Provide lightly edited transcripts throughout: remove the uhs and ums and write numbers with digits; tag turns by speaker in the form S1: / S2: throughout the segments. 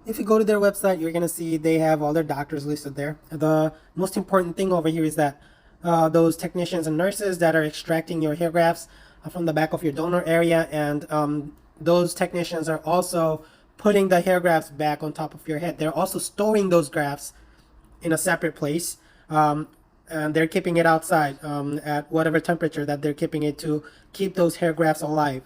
S1: if you go to their website, you're gonna see they have all their doctors listed there. The most important thing over here is that those technicians and nurses that are extracting your hair grafts from the back of your donor area, and those technicians are also putting the hair grafts back on top of your head. They're also storing those grafts in a separate place, and they're keeping it outside at whatever temperature that they're keeping it to keep those hair grafts alive.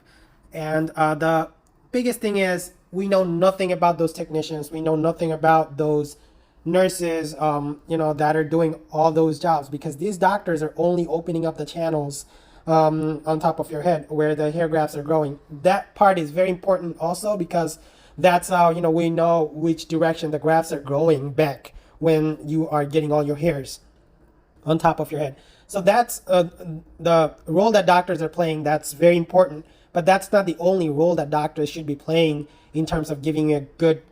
S1: And the biggest thing is we know nothing about those technicians. We know nothing about those nurses, that are doing all those jobs, because these doctors are only opening up the channels on top of your head where the hair grafts are growing. That part is very important also, because that's how we know which direction the grafts are growing back when you are getting all your hairs on top of your head. So that's the role that doctors are playing. That's very important, but that's not the only role that doctors should be playing in terms of giving a good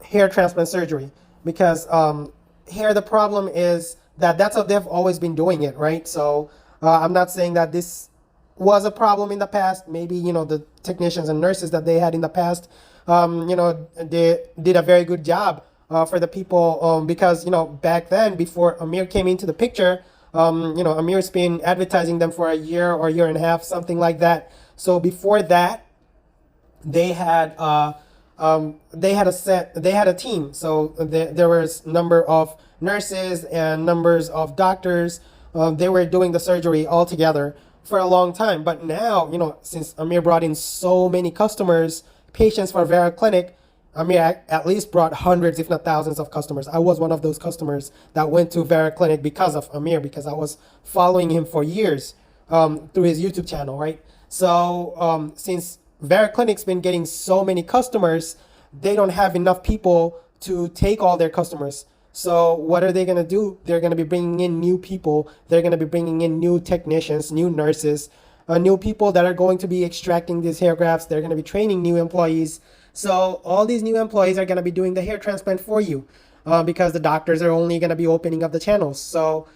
S1: hair transplant surgery. Because here the problem is that that's how they've always been doing it, right? So I'm not saying that this was a problem in the past. Maybe the technicians and nurses that they had in the past, they did a very good job for the people, because back then, before Amir came into the picture, Amir's been advertising them for a year or year and a half, something like that. So before that, they had a team. So there was number of nurses and numbers of doctors. They were doing the surgery all together for a long time. But now, since Amir brought in so many customers, patients for Vera Clinic, Amir at least brought hundreds, if not thousands of customers. I was one of those customers that went to Vera Clinic because of Amir, because I was following him for years through his YouTube channel, right? So since Vera Clinic's been getting so many customers, they don't have enough people to take all their customers. So what are they going to do? They're going to be bringing in new people. They're going to be bringing in new technicians, new nurses, new people that are going to be extracting these hair grafts. They're going to be training new employees. So all these new employees are going to be doing the hair transplant for you, because the doctors are only going to be opening up the channels. So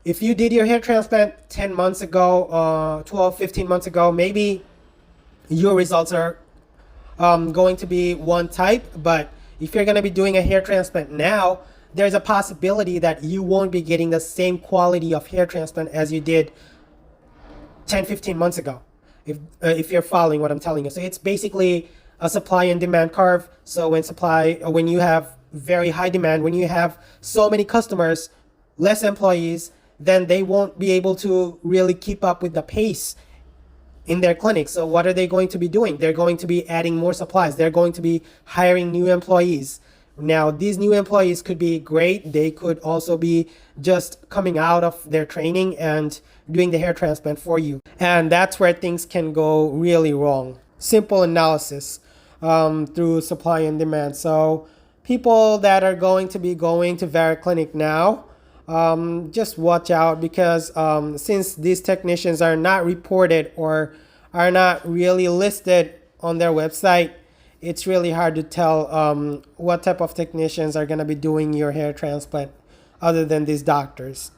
S1: if you did your hair transplant 10 months ago, 12, 15 months ago, maybe your results are going to be one type. But if you're going to be doing a hair transplant now, there's a possibility that you won't be getting the same quality of hair transplant as you did 10, 15 months ago, if you're following what I'm telling you. So it's basically a supply and demand curve. So when you have very high demand, when you have so many customers, less employees, then they won't be able to really keep up with the pace in their clinic. So what are they going to be doing? They're going to be adding more supplies. They're going to be hiring new employees. Now, these new employees could be great. They could also be just coming out of their training and doing the hair transplant for you. And that's where things can go really wrong. Simple analysis through supply and demand. So people that are going to be going to Vera Clinic now, just watch out, because since these technicians are not reported or are not really listed on their website, it's really hard to tell what type of technicians are going to be doing your hair transplant other than these doctors.